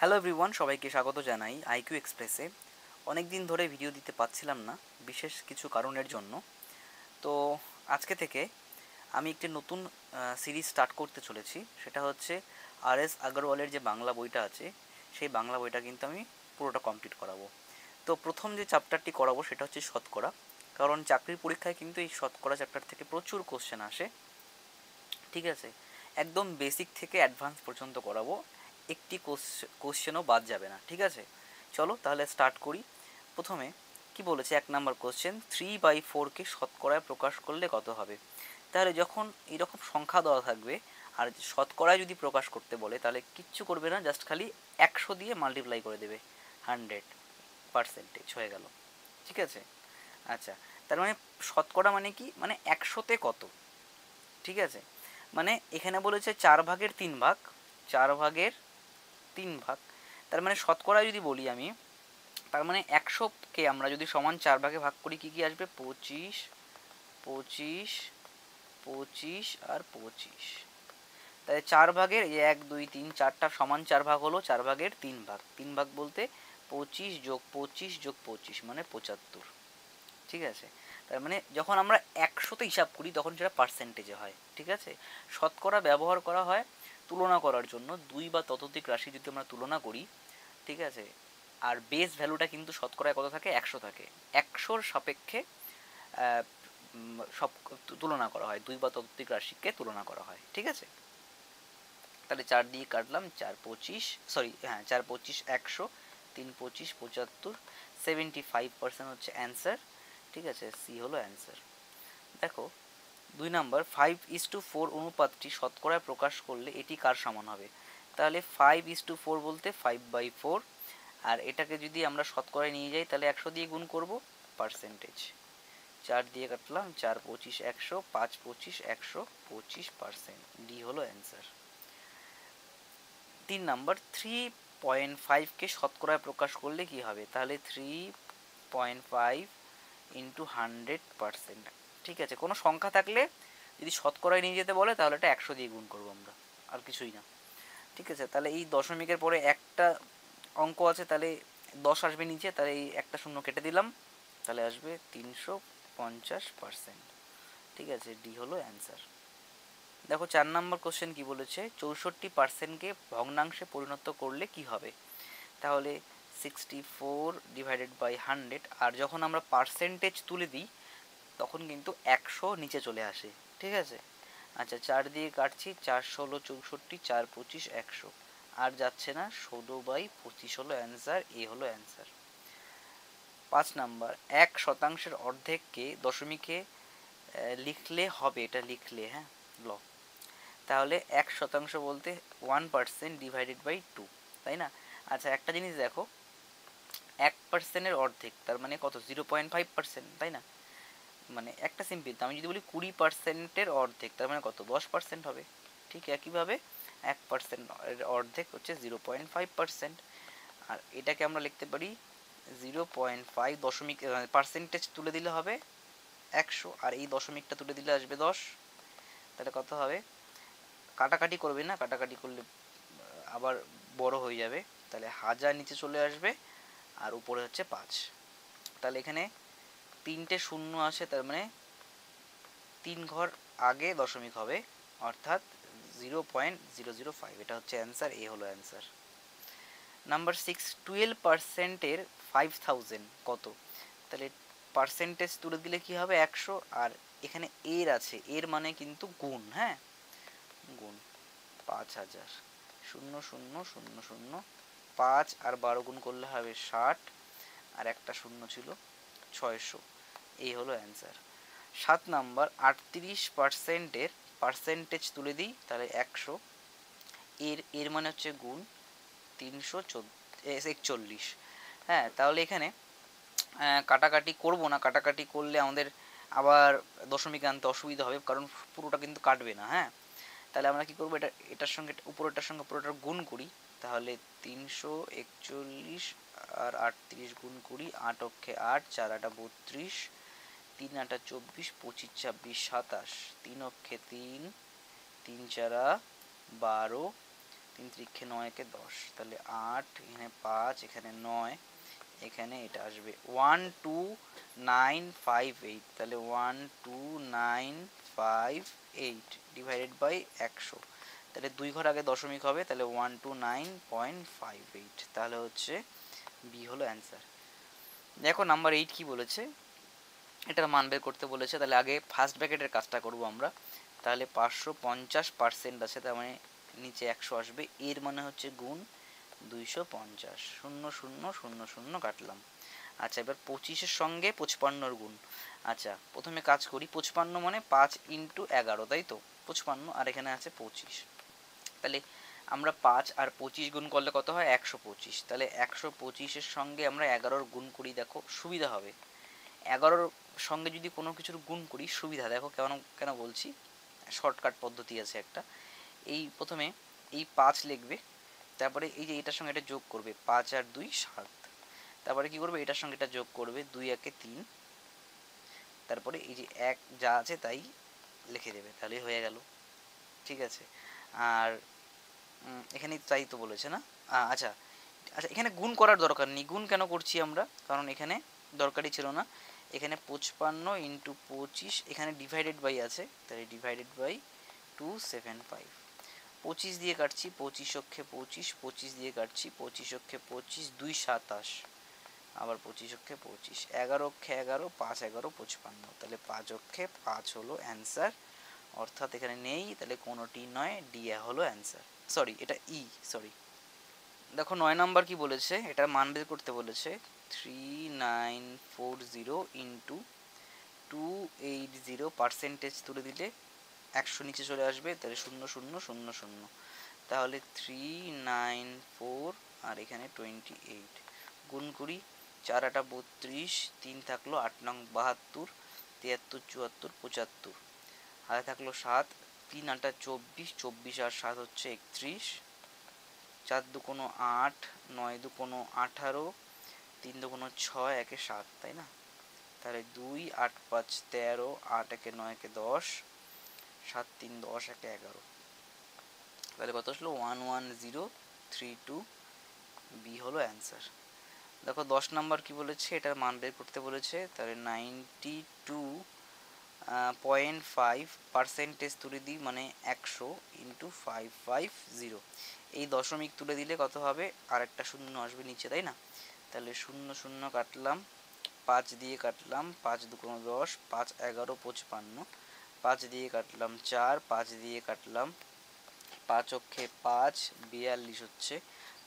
Hello everyone, সবাইকে স্বাগত জানাই আইকিউ এক্সপ্রেসে। অনেক দিন ধরে ভিডিও দিতে পারছিলাম না বিশেষ কিছু কারণের জন্য। তো আজকে থেকে আমি একটি নতুন সিরিজ স্টার্ট করতে চলেছি। সেটা হচ্ছে আর.এস. আগরওয়ালের যে বাংলা বইটা আছে, সেই বাংলা বইটা কিন্তু আমি পুরোটা কমপ্লিট করাবো। তো প্রথম যে চ্যাপ্টারটি করাবো সেটা হচ্ছে শতকরা, কারণ চাকরির পরীক্ষায় কিন্তু এই শতকরা চ্যাপ্টার থেকে প্রচুর কোশ্চেন আসে। ঠিক আছে, একদম বেসিক থেকে অ্যাডভান্স পর্যন্ত করাবো, একটি কোশ্চেনও বাদ যাবে না। ঠিক আছে, চলো তাহলে স্টার্ট করি। প্রথমে কি বলেছে, 1 নম্বর কোশ্চেন, 3/4কে শতকরায় প্রকাশ করলে কত হবে? তাহলে যখন এরকম সংখ্যা দেওয়া থাকবে আর শতকরায় যদি প্রকাশ করতে বলে, তাহলে কিচ্ছু করবে না, জাস্ট খালি 100 দিয়ে মাল্টিপ্লাই করে দেবে, 100% হয়ে গেল। ঠিক আছে, আচ্ছা, তার মানে শতকরা মানে কি, মানে 100তে কত। ঠিক আছে, মানে এখানে বলেছে 4/3 ভাগ, 4/3 ভাগ, তার মানে শতকরা যদি বলি আমি, তার মানে 100কে আমরা যদি সমান 4 ভাগে ভাগ করি, কি কি আসবে? 25, 25, 25 আর 25। তাই 4 ভাগের এই 1, 2, 3, 4টা সমান 4 ভাগ হলো, 4/3 ভাগ, 3 ভাগ বলতে 25 + 25 + 25 মানে 75। ঠিক আছে, তার মানে যখন আমরা 100তে হিসাব করি তখন সেটা পার্সেন্টেজে হয়। ঠিক আছে, শতকরা ব্যবহার করা হয় তুলনা করার জন্য। দুই বা ততোধিক রাশি যদি আমরা তুলনা করি, ঠিক আছে, আর বেস ভ্যালুটা কিন্তু শতকরায় কত থাকে? 100 থাকে। 100র সাপেক্ষে সব তুলনা করা হয়, দুই বা ততোধিক রাশিকে তুলনা করা হয়। ঠিক আছে, তাহলে 4 দিয়ে কাটলাম, 4×25, সরি হ্যাঁ 4×25 100, 3×25 75, 75% হচ্ছে অ্যান্সার। ঠিক আছে, সি হলো অ্যান্সার। দেখো 2 নম্বর, 5:4 অনুপাতটি শতকরায় প্রকাশ করলে এটি কার সমান হবে? তাহলে 5:4 বলতে 5/4, আর এটাকে যদি আমরা শতকরায় নিয়ে যাই তাহলে 100 দিয়ে গুণ করব, পার্সেন্টেজ। 4 দিয়ে কাটলাম, 4×25 100, 5×25 100, 25%, ডি হলো অ্যান্সার। 3 নম্বর, 3.5কে শতকরায় প্রকাশ করলে কি হবে? তাহলে 3.5 ইন্টু 100%। ঠিক আছে, কোনো সংখ্যা থাকলে যদি শতকরায় নিয়ে যেতে বলে তাহলে এটা 100 দিয়ে গুণ করবো আমরা, আর কিছুই না। ঠিক আছে, তাহলে এই দশমিকের পরে একটা অঙ্ক আছে, তাহলে 10 আসবে নিচে, তাহলে এই একটা শূন্য কেটে দিলাম, তাহলে আসবে 350%। ঠিক আছে, ডি হলো অ্যান্সার। দেখো 4 নম্বর কোশ্চেন কি বলেছে, 64%কে ভগ্নাংশে পরিণত করলে কি হবে? তাহলে 64/100, আর যখন আমরা পার্সেন্টেজ তুলে দিই তখন কিন্তু 100 নিচে চলে আসে। ঠিক আছে, আচ্ছা 4 দিয়ে কাটছি, 4×16 = 64, 4×25 100, আর যাচ্ছে না, 16/25 হলো অ্যান্সার, এ হলো অ্যান্সার। 5 নম্বর, 1% অর্ধেককে দশমিকে লিখলে হবে, এটা লিখলে, হ্যাঁ ল, তাহলে 1% বলতে 1%/2, তাই না? আচ্ছা একটা জিনিস দেখো, 1%-এর অর্ধেক তার মানে কত? 0.5%, তাই না? মানে একটা সিম্পল, আমি যদি বলি 20%-এর অর্ধেক তার মানে কত? 10% হবে। ঠিক একইভাবে 1% অর্ধেক হচ্ছে 0.5%, আর এটাকে আমরা লিখতে পারি 0.5 দশমিক, পার্সেন্টেজ তুলে দিলে হবে 100, আর এই দশমিকটা তুলে দিলে আসবে 10। তাহলে কত হবে? কাটাকাটি করবে না, কাটাকাটি করলে আবার বড় হয়ে যাবে, তাহলে 1000 নিচে চলে আসবে, আর উপরে হচ্ছে 5। তাহলে এখানে 3টে শূন্য আসে, তার মানে 3 ঘর আগে দশমিক হবে, অর্থাৎ 0.005, এটা হচ্ছে অ্যান্সার, এ হলো অ্যান্সার। নাম্বার 6, 12%-এর 5000 কত? তাহলে পার্সেন্টেজ তুলে দিলে কি হবে? 100, আর এখানে এর আছে, এর মানে কিন্তু গুণ, হ্যাঁ গুণ 5000, 0000, 5 আর 12 গুণ করলে হবে 60, আর একটা শূন্য ছিল 600, এই হলো অ্যান্সার। 7 নম্বর, 38%-এর পার্সেন্টেজ তুলে দিই, তাহলে 100, এর এর মানে হচ্ছে গুণ 341। হ্যাঁ, তাহলে এখানে কাটাকাটি করব না, কাটাকাটি করলে আমাদের আবার দশমিক আনতে অসুবিধা হবে, কারণ পুরোটা কিন্তু কাটবে না। হ্যাঁ, তাহলে আমরা কি করবো, এটার সঙ্গে উপরেরটার সঙ্গে পুরোটার গুণ করি, তাহলে 341 আর 38 গুণ করি, 8 অক্ষে 8, 4 8 32, 3 8 24, 25 26 27, 3 অক্ষে 3, 3 4 12, তিন ত্রিক্ষে 9 একে 10, তাহলে 8, এখানে 5, এখানে 9, এখানে এটা আসবে 12958, তাহলে 12958 ডিভাইডেড বাই 100, তাহলে 2 ঘর আগে দশমিক হবে, তাহলে 129.58, তাহলে হচ্ছে বি হলো অ্যান্সার। দেখো নাম্বার 8 কি বলেছে, এটার মান বের করতে বলেছে। তাহলে আগে ফার্স্ট ব্র্যাকেটের কাজটা করব আমরা। তাহলে 550% আছে, তার মানে নিচে 100 আসবে, এর মানে হচ্ছে গুণ 250, 0 0 0 0 কাটলাম। আচ্ছা, এবার 25-এর সঙ্গে 55-র গুণ। আচ্ছা, প্রথমে কাজ করি, 55 মানে 5 ইন্টু 11, তাই তো 55, আর এখানে আছে 25। তাহলে আমরা 5 আর 25 গুণ করলে কত হয়, 125। তাহলে 125-এর সঙ্গে আমরা 11-র গুণ করি, দেখো সুবিধা হবে। 11-র সঙ্গে যদি কোনো কিছুর গুণ করি সুবিধা, দেখো কেন কেন বলছি, শর্টকাট পদ্ধতি আছে একটা। এই প্রথমে এই 5 লিখবে, তারপরে এই যে এটার সঙ্গে এটা যোগ করবে, 5 আর 2 7, তারপরে কি করবে, এটার সঙ্গে এটা যোগ করবে, 2 একে 3, তারপরে এই যে 1 যা আছে তাই লিখে দেবে, তাহলেই হয়ে গেল। ঠিক আছে, আর এখানে তাই তো বলেছে না। আচ্ছা আচ্ছা, এখানে গুণ করার দরকার নেই। গুণ কেন করছি আমরা, কারণ এখানে দরকারই ছিল না। এখানে 55 ইন্টু 25, এখানে ডিভাইডেড বাই আছে, তাহলে ডিভাইডেড বাই 275। 25 দিয়ে কাটছি, 25 অক্ষে 25, 25 দিয়ে কাটছি, 25 অক্ষে 25, 2 27, আবার 25 অক্ষে 25, 11 অক্ষে 11, 5 11 55, তাহলে 5 অক্ষে 5 হলো অ্যান্সার। অর্থাৎ এখানে নেই, তাহলে কোনোটি নয়, ডি হলো অ্যান্সার। সরি, এটা ই, সরি। দেখো 9 নাম্বার কি বলেছে, এটার মান বের করতে বলেছে। 3940 ইন্টু 280, পার্সেন্টেজ তুলে দিলে 100 নিচে চলে আসবে, তাহলে 0 0 0 0, তাহলে 394 আর এখানে 28, গুণ করি, 4 আটা 32, 3 থাকলো 8 নং 72, 73 74 75, হাতে থাকলো 7, 3 আটা 24, 24 আর 7 হচ্ছে 31, 4 দু কোনো 8, 9 দু কোনো 18, 3 দু কোনো 6, একে 7, তাই না? তাহলে 2 8 5 13, 8 একে 9 একে 10, 7 3 10, একে 11, তাহলে কত আসলো, 11032, বি হলো অ্যান্সার। দেখো 10 নাম্বার কি বলেছে, এটার মান বের করতে বলেছে। তাহলে 92.5 পার্সেন্টেজ তুলে দিই, মানে 100 ইন্টু 550, এই দশমিক তুলে দিলে কত হবে, আর একটা শূন্য আসবে নিচে, তাই না? তাহলে 0 0 কাটলাম, 5 দিয়ে কাটলাম, 5 দু কোনো 10, 5 11 55, 5 দিয়ে কাটলাম 4, 5 দিয়ে কাটলাম 5 অক্ষে 5, 42 হচ্ছে,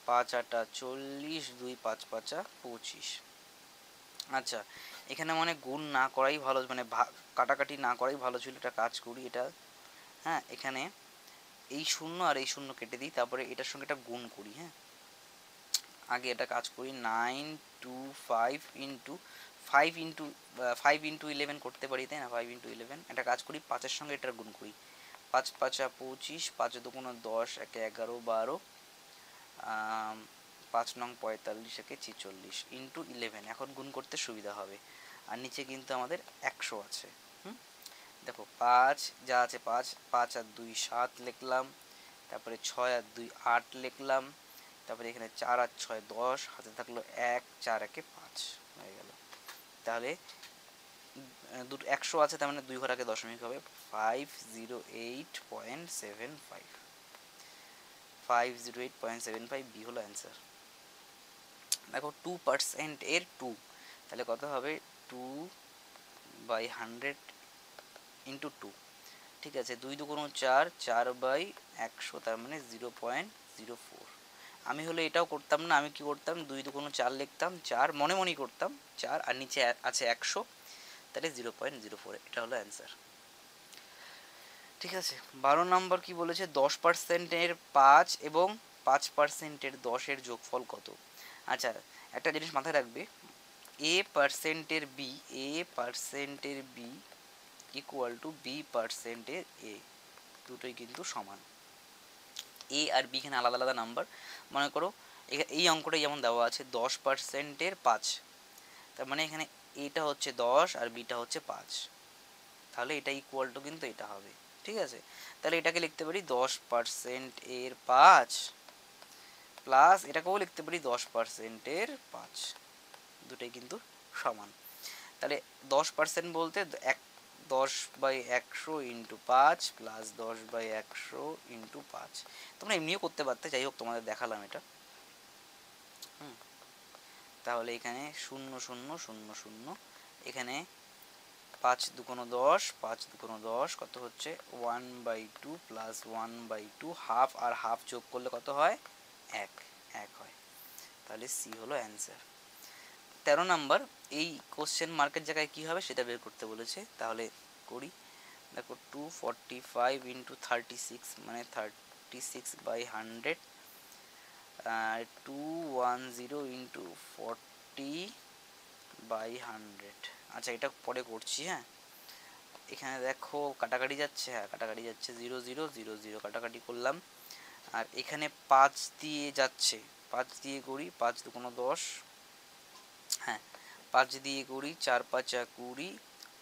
5 আটা 40, 2 5 5 25। আচ্ছা, এখানে মানে গুণ না করাই ভালো, মানে কাটাকাটি না করাই ভালো ছিল। এটা কাজ করি, এটা হ্যাঁ, এখানে এই শূন্য আর এই শূন্য কেটে দিই, তারপরে এটার সঙ্গে এটা গুণ করি। হ্যাঁ, আগে এটা কাজ করি, 925 ইন্টু 5 ইন্টু 11 করতে পারি, তাই না? 5 ইন্টু 11, এটা কাজ করি, 5-এর সঙ্গে এটার গুণ করি, 5 5 25, 5 দুগুণ 10, একে 11 12, 5 নং 45, একে 46 ইন্টু 11, এখন গুণ করতে সুবিধা হবে। আর নিচে কিন্তু আমাদের 100 আছে। দেখো 5 যা আছে 5, 5 আর 2 7 লিখলাম, তারপরে 6 আর 2 8 লিখলাম, তারপরে এখানে 4 আর 6 10, হাতে থাকলো 1, 4 একে 5 হয়ে গেল। তাহলে দুটো 100 আছে, তার মানে 2 ঘর আগে দশমিক হবে, 508.75, 508.75, বি হলো অ্যান্সার। দেখো 2% এর 2, তাহলে কত হবে, 2/100 ইন্টু 2, ঠিক আছে, 2 দু কোনো 4, 4/100, তার মানে 0.04। আমি হলে এটাও করতাম না, আমি কি করতাম, 2 দু কোনো 4 লিখতাম, 4 মনে মনেই করতাম 4, আর নিচে আছে 100, তাহলে 0.04, এটা হলো অ্যান্সার। ঠিক আছে, 12 নম্বর কি বলেছে, 10%-এর 5 এবং 5%-এর 10-এর যোগফল কত? আচ্ছা, একটা জিনিস মাথায় রাখবে, a%-এর বি ইকুয়াল টু b%-এর এ, দুটোই কিন্তু সমান। এ আর বি এখানে আলাদা আলাদা নাম্বার। মনে করো এই অঙ্কটাই যেমন দেওয়া আছে 10%-এর 5, তার মানে এখানে এটা হচ্ছে 10 আর বিটা হচ্ছে 5, তাহলে এটা ইকুয়াল টু কিন্তু এটা হবে। ঠিক আছে, তাহলে এটাকে লিখতে পারি 10%-এর 5 প্লাস এটাকেও লিখতে পারি 10%-এর 5, দুটোই কিন্তু সমান। তাহলে 10% বলতে 10/100 ইন্টু 5 প্লাস 10/100 ইন্টু 5। তোমরা এমনিও করতে পারতে, যাই হোক তোমাদের দেখালাম এটা। তাহলে এখানে 0 0 0 0, এখানে 5 2 10, 5 2 10 কত হচ্ছে 1/2 প্লাস 1/2, হাফ আর হাফ যোগ করলে কত হয় 1 হয়। তাহলে সি হলো অ্যান্সার। 13 নাম্বার, এই কোশ্চেন মার্কের জায়গায় কি হবে সেটা বের করতে বলেছে, তাহলে করি। দেখো 245 ইন্টু 36 মানে 36/100, 210 ইন্টু 40/100। আচ্ছা এটা পরে করছি। হ্যাঁ, এখানে দেখো কাটাকাটি যাচ্ছে, হ্যাঁ কাটাকাটি যাচ্ছে, 0 0 0 0 কাটাকাটি করলাম। আর এখানে 5 দিয়ে যাচ্ছে, 5 দিয়ে করি, 5 2 10, হ্যাঁ 5 দিয়ে করি, 4 5 20,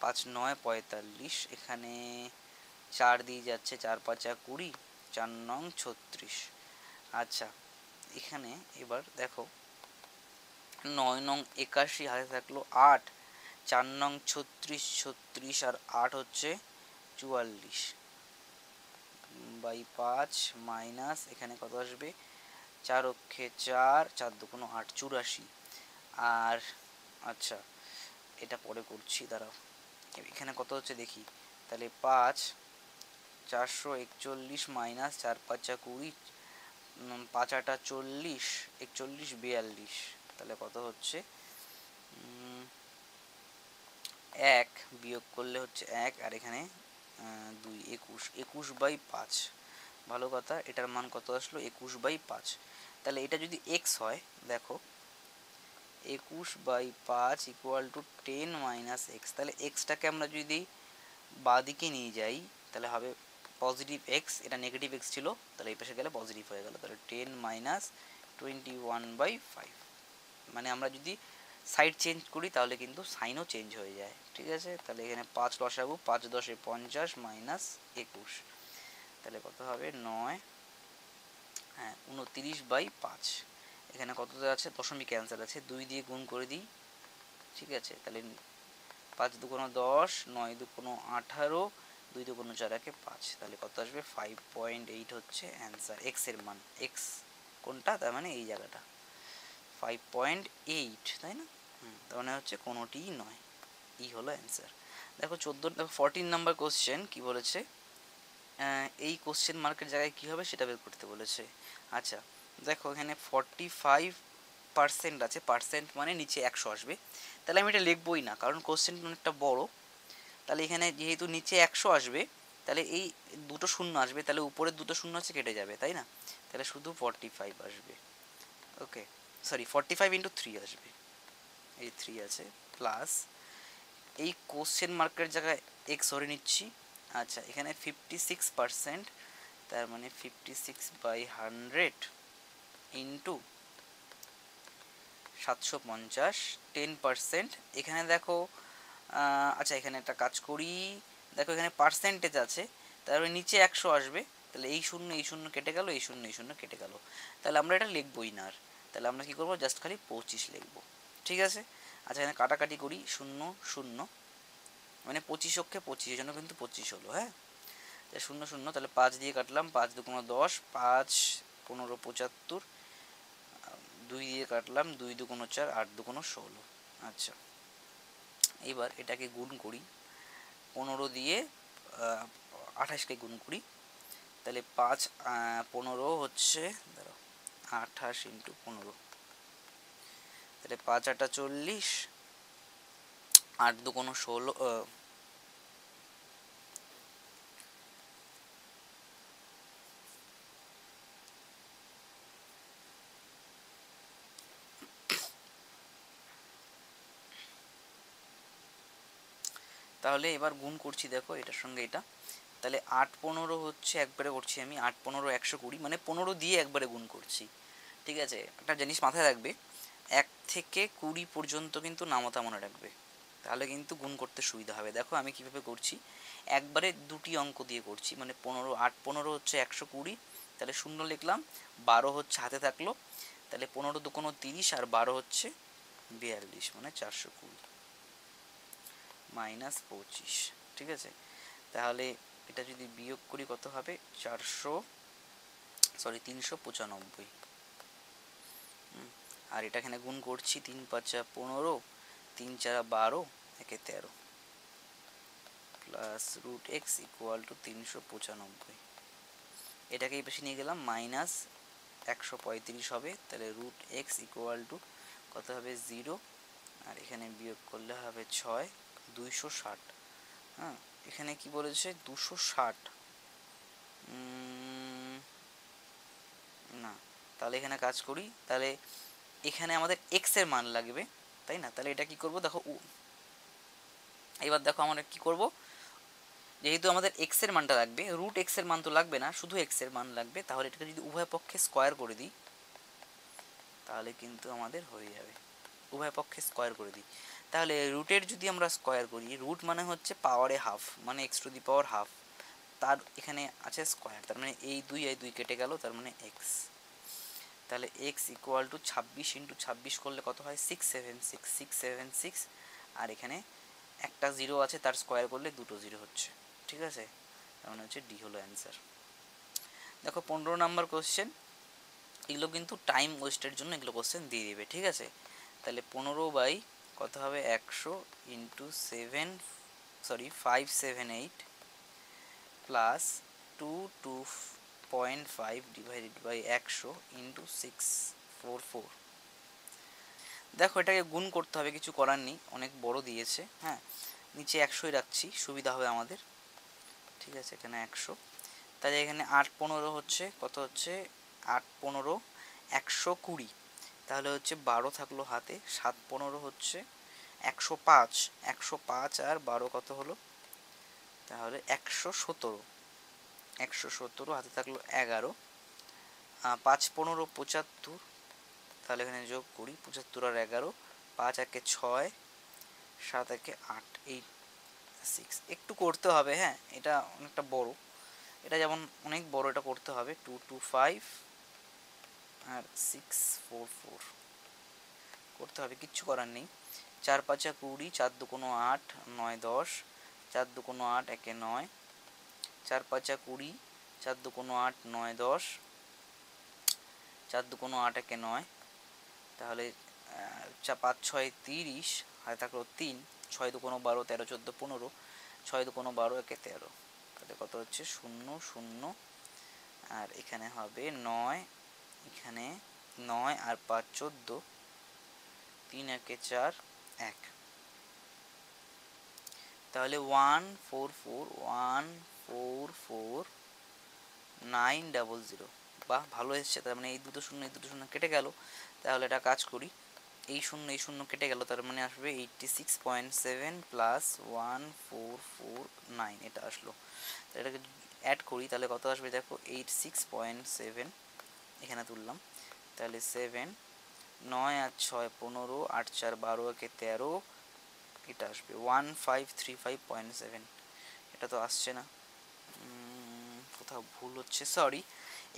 5 9 45, এখানে 4 দিয়ে যাচ্ছে, 4 5 20, 4 9 36। আচ্ছা এখানে এবার দেখো 9 9 81, হাতে থাকলো 8, 4 9 36 36, আর 8 হচ্ছে 44 বাই 5 মাইনাস এখানে কত আসবে 4 অক্ষে 4, 4 2 8, 84। আর আচ্ছা এটা পরে করছি, দাঁড়াও। এখানে কত হচ্ছে দেখি, তাহলে 5 441 মাইনাস 4 5 20, 5 8 40, 41 42, তাহলে কত হচ্ছে 1 বিয়োগ করলে হচ্ছে 1, আর এখানে 2 21, 21/5। ভালো কথা, এটার মান কত আসলো 21/5। তাহলে এটা যদি এক্স হয়, দেখো 21/5 ইকুয়াল টু 10 মাইনাস এক্স। তাহলে এক্সটাকে আমরা যদি বাঁদিকে নিয়ে যাই তাহলে হবে পজিটিভ এক্স, এটা নেগেটিভ এক্স ছিল, তাহলে এই পাশে গেলে পজিটিভ হয়ে গেল। তাহলে 10 মাইনাস 21/5, মানে আমরা যদি সাইড চেঞ্জ করি তাহলে কিন্তু সাইনও চেঞ্জ হয়ে যায়। ঠিক আছে, তাহলে এখানে 5 লসাগু, 5 10 50 মাইনাস 21, তাহলে কত হবে 9, হ্যাঁ 29/5। এখানে কত আছে, দশমিক ক্যান্সেল আছে, 2 দিয়ে গুণ করে দিই। ঠিক আছে, তাহলে 5 2 10, 9 2 18, 2 2 4 1 5, তাহলে কত আসবে 5.8 হচ্ছে অ্যান্সার। এক্স এর মান, এক্স কোনটা, তার মানে এই জায়গাটা 5.8, তাই না? তার মানে হচ্ছে কোনোটিই নয়, ই হলো অ্যান্সার। দেখো 14 নাম্বার কোশ্চেন কি বলেছে, এই কোশ্চেন মার্কের জায়গায় কী হবে সেটা বের করতে বলেছে। আচ্ছা দেখো এখানে 45% আছে, পার্সেন্ট মানে নিচে 100 আসবে, তাহলে আমি এটা লিখবই না কারণ কোশ্চেনটা অনেকটা বড়। তাহলে এখানে যেহেতু নিচে 100 আসবে, তাহলে এই দুটো শূন্য আসবে, তাহলে উপরের দুটো শূন্য আছে কেটে যাবে, তাই না? তাহলে শুধু 45 আসবে। ওকে, সরি 45 ইন্টু 3 আসবে, এই 3 আছে, প্লাস এই কোশ্চেন মার্কের জায়গায় এক্স ধরে নিচ্ছি। আচ্ছা এখানে 56%, তার মানে 56/100 ইন্টু 750, 10%। এখানে দেখো আচ্ছা এখানে একটা কাজ করি, দেখো এখানে পার্সেন্টেজ আছে, তারপরে নিচে 100 আসবে, তাহলে এই শূন্য কেটে গেল, এই শূন্য কেটে গেল, তাহলে আমরা এটা লিখবই না আর, তাহলে আমরা কী করবো, জাস্ট খালি 25 লিখবো। ঠিক আছে, আচ্ছা এখানে কাটাকাটি করি, 0 0, মানে 25 অক্ষে 25, এই জন্য কিন্তু 25 হলো। হ্যাঁ, 0 0, তাহলে 5 দিয়ে কাটলাম, 5 2 10, 5 15 75, 2 দিয়ে কাটলাম, 2 2 4, 8 2 16। আচ্ছা এবার এটাকে গুণ করি, 15 দিয়ে 28কে গুণ করি, তাহলে 5 15 হচ্ছে, ধরো 28 ইন্টু 15, তাহলে 5 8 40, 8 2 16, তাহলে এবার গুণ করছি, দেখো এটার সঙ্গে এটা, তাহলে 8 15 হচ্ছে, একবারে করছি আমি, 8 15 120, মানে 15 দিয়ে একবারে গুণ করছি। ঠিক আছে, একটা জিনিস মাথায় রাখবে, 1 থেকে 20 পর্যন্ত কিন্তু নামতা মনে রাখবে, তাহলে কিন্তু গুণ করতে সুবিধা হবে। দেখো আমি কিভাবে করছি, একবারে দুটি অঙ্ক দিয়ে করছি, মানে 15 8 15 হচ্ছে 120, তাহলে শূন্য লিখলাম, 12 হচ্ছে হাতে থাকলো, তাহলে 15 দুগুণ 30 আর 12 হচ্ছে 42, মানে 420 মাইনাস 25। ঠিক আছে, তাহলে এটা যদি বিয়োগ করি কত হবে, 395। আর এটা এখানে গুণ করছি, 3 5 15, 3 4 12, একে 13, plus root x equal to 395। এটাকে এই পাশে নিয়ে গেলাম, মাইনাস 135 হবে, তাহলে রুট এক্স ইকুয়াল টু কত হবে 0, আর এখানে বিয়োগ করলে হবে 6, 260। হ্যাঁ, এখানে কি বলেছে 260, না, তাহলে এখানে কাজ করি, তাহলে এখানে আমাদের এক্স এর মান লাগবে, তাই না? তাহলে এটা কি করব, দেখো এবার দেখো আমরা কি করব, যেহেতু আমাদের এক্স এর মানটা লাগবে, রুট এক্স এর মান তো লাগবে না, শুধু এক্স এর মান লাগবে, তাহলে এটাকে যদি উভয় পক্ষে স্কয়ার করে দিই তাহলে কিন্তু আমাদের হয়ে যাবে। উভয় পক্ষে স্কয়ার করে দিই, তাহলে রুটের যদি আমরা স্কয়ার করি, রুট মানে হচ্ছে পাওয়ারে হাফ, মানে x to the power half, তার এখানে আছে স্কয়ার, তার মানে এই দুই কেটে গেল, তার মানে এক্স। তাহলে এক্স ইকুয়াল টু 26 ইন্টু 26 করলে কত হয়, 676, আর এখানে একটা জিরো আছে, তার স্কয়ার করলে দুটো জিরো হচ্ছে। ঠিক আছে, তার মানে হচ্ছে ডি হলো অ্যান্সার। দেখো 15 নাম্বার কোশ্চেন, এগুলো কিন্তু টাইম ওয়েস্টের জন্য এগুলো কোশ্চেন দিয়ে দিবে। ঠিক আছে, তাহলে 15 বাই কত হবে 100 into 578 plus 2.5 divided by 100 into 644। দেখো এটাকে গুণ করতে হবে, কিছু করার নেই, অনেক বড় দিয়েছে। হ্যাঁ, নিচে 100ই রাখছি, সুবিধা হবে আমাদের। ঠিক আছে, এখানে 100, তাহলে এখানে 8 15 হচ্ছে কত, হচ্ছে 8 15 120, তাহলে হচ্ছে 12 থাকলো হাতে, 7 15 হচ্ছে 105, 105 আর 12 কত হলো, তাহলে 117, 117 হাতে থাকলো 11, 5 15 75, তাহলে এখানে যোগ করি 75 আর 11, 5 একে 6, 7 একে 8, 6 একটু করতে হবে। হ্যাঁ, এটা অনেকটা বড়, এটা যেমন অনেক বড়, এটা করতে হবে 225 আর 644 করতে হবে, কিচ্ছু করার নেই। 4 5 20, 4 2 8, 9 10, 4 2 8 একে 9, 4 5 20, 4 2 8 9 10, 4 2 8 একে 9, তাহলে 5 6 30, হাতে থাকলো 3, 6 2 12, 13 14 15, 6 2 12 একে 13, তাহলে কত হচ্ছে 0 0, আর এখানে হবে 9, এখানে 9 আর 5 14, 3 একে 4 1, তাহলে 144,900। বাহ, ভালো এসছে, তার মানে এই দুটো শূন্য কেটে গেল। তাহলে এটা কাজ করি, এই শূন্য কেটে গেল, তার মানে আসবে 86.7 প্লাস 1449, এটা আসলো। এটাকে অ্যাড করি তাহলে কত আসবে, দেখো 86.7, এখানে তুললাম, তাহলে 7, 9 আর 6 15, 8 4 12 একে 13, এটা আসবে 1535.7। এটা তো আসছে না, কোথাও ভুল হচ্ছে, সরি,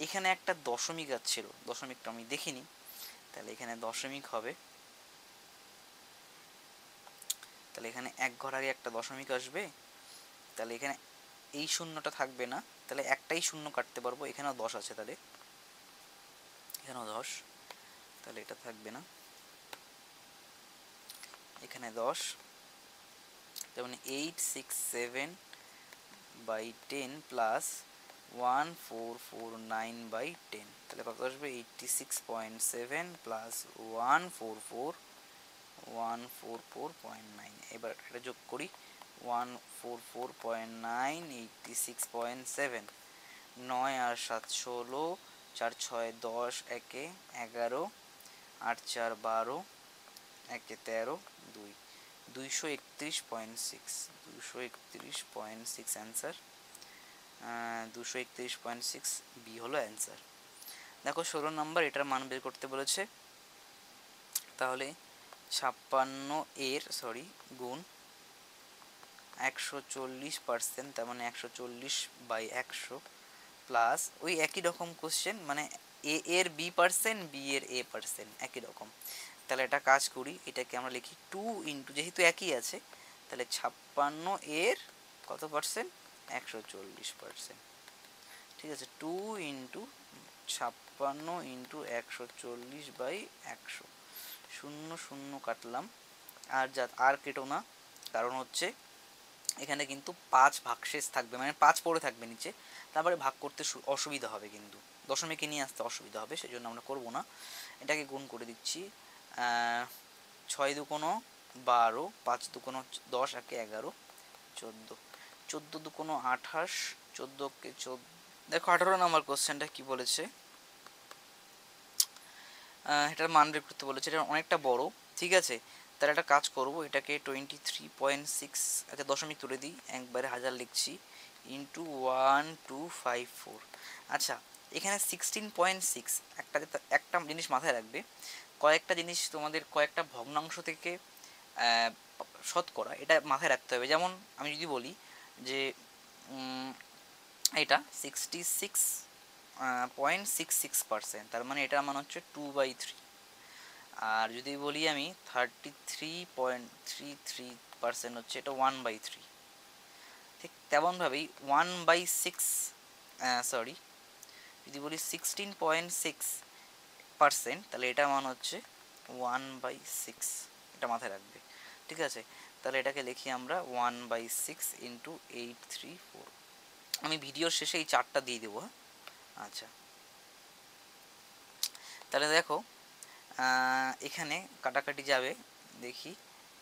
এখানে একটা দশমিক আসছিল, দশমিকটা আমি দেখিনি, তাহলে এখানে দশমিক হবে, তাহলে এখানে এক ঘর আগে একটা দশমিক আসবে, তাহলে এখানে এই শূন্যটা থাকবে না, তাহলে একটাই শূন্য কাটতে পারবো, এখানেও 10 আছে, তাহলে এখানেও 10, তাহলে এটা থাকবে না, এখানে 10, তার মানে 867/10 প্লাস 1449/10, তাহলে কত আসবে 86.7 প্লাস 144.9। এবার এটা যোগ করি, 144.9, 86.7, 9 আর 7 16, 4 6 10, একে 11, 8 4 12, একে 13, 2, 231.6, 231.6 অ্যান্সার, 231.6 বি হলো অ্যান্সার। দেখো 16 নম্বর, এটার মান বের করতে বলেছে, তাহলে 56 গুণ 140%, তার মানে 140/100 প্লাস ওই একই রকম কোশ্চেন, মানে এ এর বি পার্সেন্ট, বি এর এ পার্সেন্ট, একই রকম। তাহলে একটা কাজ করি, এটাকে আমরা লিখি 2 ইন্টু, যেহেতু একই আছে তাহলে 56 এর কত পার্সেন্ট, 140%। ঠিক আছে, 2 ইন্টু 56 ইন্টু 140/100, শূন্য শূন্য কাটলাম, আর কেটো না, কারণ হচ্ছে এখানে কিন্তু 5 ভাগশেষ থাকবে, মানে 5 পড়ে থাকবে নিচে, তারপরে ভাগ করতে অসুবিধা হবে, কিন্তু দশমিকে নিয়ে আসতে অসুবিধা হবে, সেই জন্য আমরা করবো না। এটাকে গুণ করে দিচ্ছি, 6 দুকোনো 12, 5 দুকোনো 10, একে 11, 14, 14 দুকোনো 28, 14কে 14, দেখো 18 নম্বর কোশ্চেনটা কি বলেছে, এটার মান বের করতে বলেছে, এটা অনেকটা বড়। ঠিক আছে, তাহলে একটা কাজ করব, এটাকে 23.6, আচ্ছা দশমিক তুলে দিই, একবারে 1000 লিখছি, ইন্টু 1254। আচ্ছা, এখানে 16.6, একটা জিনিস মাথায় রাখবে, কয়েকটা জিনিস তোমাদের কয়েকটা ভগ্নাংশ থেকে শতকরা, এটা মাথায় রাখতে হবে। যেমন আমি যদি বলি যে এটা 66.66%, তার মানে এটার মান হচ্ছে 2/3। আর যদি বলি আমি 33.33% হচ্ছে এটা 1/3। ঠিক তেমনভাবেই 1/6, সরি, যদি বলি 16.6%, তাহলে এটা মান হচ্ছে 1/6, এটা মাথায় রাখবে। ঠিক আছে, তাহলে এটাকে লিখি আমরা 1/6 ইন্টু 834। আমি ভিডিওর শেষে এই চারটা দিয়ে দেবো। আচ্ছা, তাহলে দেখো এখানে কাটাকাটি যাবে, দেখি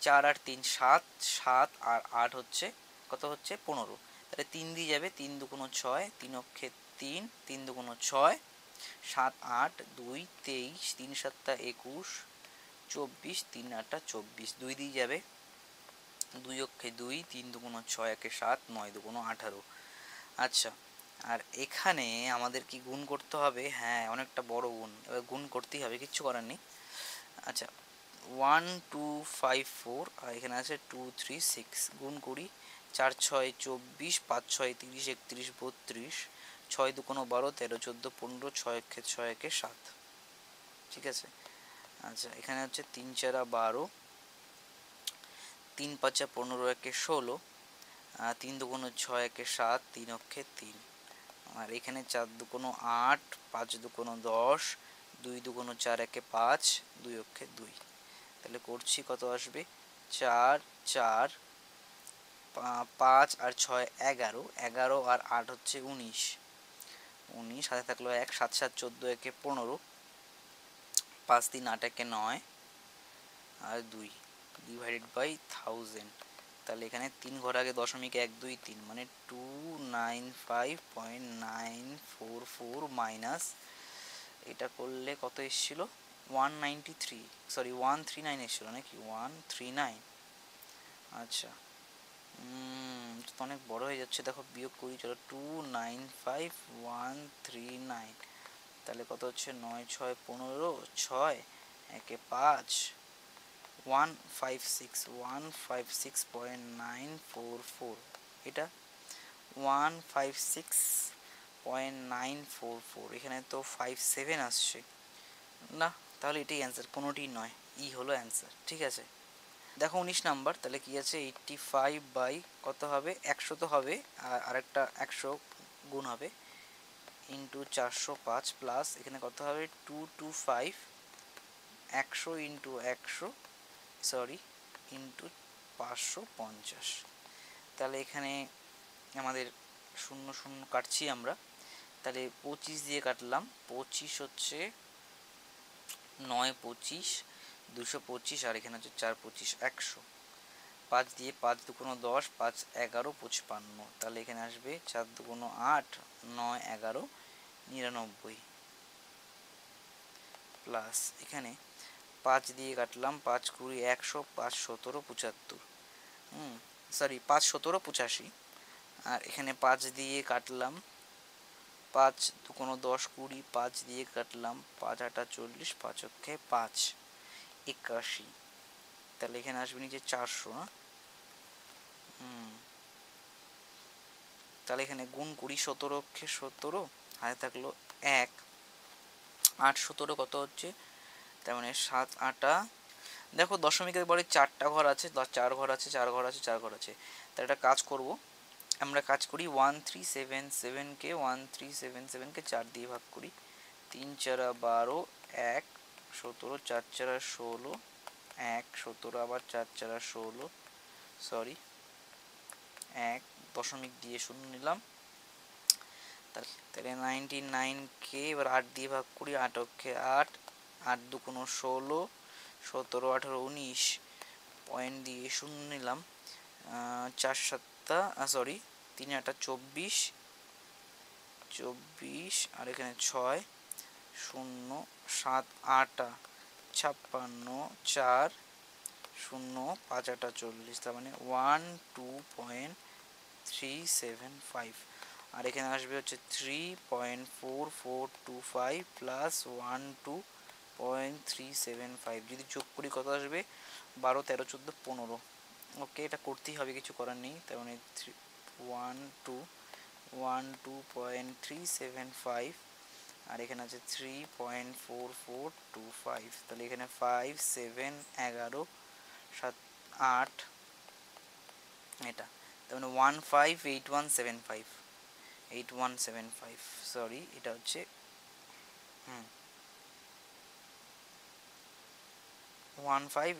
4 আর 3 7, 7 আর 8 হচ্ছে কত, হচ্ছে 15, তাহলে 3 দিয়ে যাবে, 3 দুগুণ 6, 3 অক্ষে 3, 3 দুগুণ 6, 7 8 2 23, 3 7 21, 24, 3 8 24, 2 দিয়ে যাবে, 2 অক্ষে 2, 3 দুগুণ 6, একে 7, 9 দুগুণ 18। আচ্ছা, আর এখানে আমাদের কি গুণ করতে হবে, হ্যাঁ অনেকটা বড় গুণ, এবার গুণ করতেই হবে, কিচ্ছু করার নেই। আচ্ছা, 1254, আর এখানে আছে 236, গুণ করি, 4 6 24, 5 6 30, 31 32, 6 দুগুণ 12, 13 14 15, 6 একে 6, একে 7। ঠিক আছে, আচ্ছা এখানে হচ্ছে 3 4 12, 3 5 15, একে 16, 3 দুগুণ 6, একে 7, 3 অক্ষে 3, আর এখানে 4 দুগুণ 8, 5 দুগুণ 10, 2 দুগুণ 4, একে 5, 2 অক্ষে 2। তাহলে করছি, কত আসবে, 4 4, 5 আর 6 11, 11 আর 8 হচ্ছে 19, 19 সাথে থাকলো 1, 7 7 14, একে 15, 5 3 8, একে 9, আর 2 ডিভাইডেড/1000। তাহলে এখানে 3 ঘর আগে দশমিক 1 2 3, মানে 295.944 মাইনাস, এটা করলে কত এসেছিল, 193, সরি 139 এসেছিল নাকি, 139। আচ্ছা, তো অনেক বড় হয়ে যাচ্ছে, দেখো বিয়োগ করি, চলো 295,139, তাহলে কত হচ্ছে, 9 6 15, 6 একে 5, 156.944, এটা 156.944, এখানে তো 57 আসছে না, তাহলে এটাই অ্যান্সার, কোনোটি নয়, ই হলো অ্যান্সার। ঠিক আছে, দেখো 19 নাম্বার, তাহলে কি আছে, 85 বাই কত হবে, 100 তো হবে, আর আরেকটা 100 গুণ হবে, ইন্টু 405, প্লাস এখানে কত হবে, 225, 100 ইন্টু 100, সরি, ইন্টু 550। তাহলে এখানে আমাদের শূন্য শূন্য কাটছি আমরা, তাহলে 25 দিয়ে কাটলাম, 25 হচ্ছে 9 25, 225, আর এখানে হচ্ছে 4 25, 100, 5 দিয়ে 5 দুগুণ 10, 5 11 55, তাহলে এখানে আসবে 4 দুগুণ 8, 9 11 99, প্লাস এখানে 5 দিয়ে কাটলাম, 5 20 100, 5 17 75, সরি 5 17 85, আর এখানে 5 দিয়ে কাটলাম, 5 দুগুণ 10 20, 5 দিয়ে কাটলাম, 5 8 40, 5 অক্ষে 5 81, তাহলে এখানে আসবে নিচে 400 না, তাহলে এখানে গুণ করি, 17 অক্ষে 17, হাতে থাকলো 1, 8 17 কত হচ্ছে, তার মানে 7 8, দেখো দশমিকের পরে 4টা ঘর আছে, 4 ঘর আছে, 4 ঘর আছে, 4 ঘর আছে। তাহলে একটা কাজ করব, আমরা কাজ করি 1377কে 1377কে 4 দিয়ে ভাগ করি। 3 4 12, 1 17, 4 4 16, 1 17 আবার 4 4 16, সরি 1 দশমিক দিয়ে শূন্য নিলাম। তাহলে 99কে এবার 8 দিয়ে ভাগ করি, 8 অক্ষে 8, 8 দুগুণ 16, 17 18 19, পয়েন্ট দিয়ে শূন্য নিলাম। 4 7 সরি 3 8 24, 24 আর এখানে 6 শূন্য, 7 8 56, 4 শূন্য 5 8 40, তার মানে 12.375। আর এখানে আসবে হচ্ছে 3.4425 প্লাস 12.375, যদি যোগ করি কত আসবে, 12 13 14 15। ওকে, এটা করতেই হবে, কিছু করার নেই। তার মানে 12.375, আর এখানে আছে 3.4425, তাহলে এখানে 5 7 11 7 8, এটা তার মানে 158175, 8175, সরি এটা হচ্ছে 15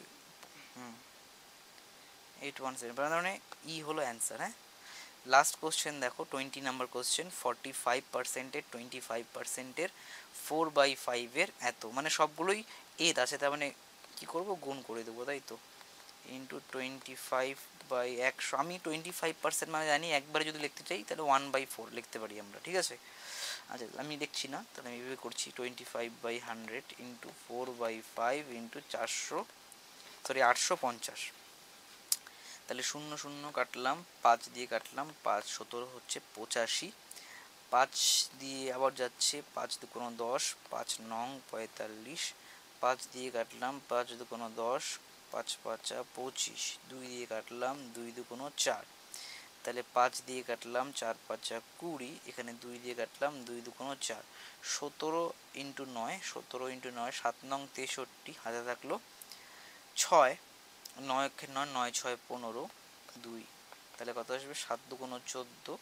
817, তার মানে ই হলো অ্যান্সার। হ্যাঁ, লাস্ট কোশ্চেন দেখো, 20 নাম্বার কোশ্চেন। 45%-এর 25%-এর 4/5-এর এত, মানে সবগুলোই এত আছে, তার মানে কি করব, গুণ করে দেবো, তাই তো, ইন্টু 25/100। আমি 25% মানে জানি, একবারে যদি লিখতে চাই তাহলে 1/4 লিখতে পারি আমরা, ঠিক আছে। আচ্ছা আমি দেখছি না, তাহলে আমি এভাবে করছি, 25/100 ইন্টু 4/5 ইন্টু 400, সরি 850। তাহলে 0 0 কাটলাম, 5 দিয়ে কাটলাম, 5 17 হচ্ছে 85, 5 দিয়ে আবার যাচ্ছে, 5 দুগুণ 10, 5 নং 45, 5 দিয়ে কাটলাম, 5 দুগুণ 10, 5 5 25, 2 দিয়ে কাটলাম, 2 দুগুণ 4, তাহলে 5 দিয়ে কাটলাম, 4 5 20, এখানে 2 দিয়ে কাটলাম, 2 দুগুণ 4, 17 ইন্টু 9, 17 ইন্টু 9 7 নং 63, হাতে থাকলো 6, 9 9 9 6 15, 2, তাহলে কত আসবে, 7 দুগুণ 14,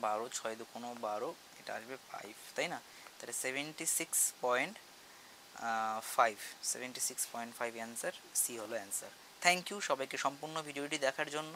12 6 দুগুণ 12, এটা আসবে 5, তাই না। তাহলে 76.5 অ্যান্সার, সি হলো অ্যান্সার। থ্যাংক ইউ সবাইকে সম্পূর্ণ ভিডিওটি দেখার জন্য।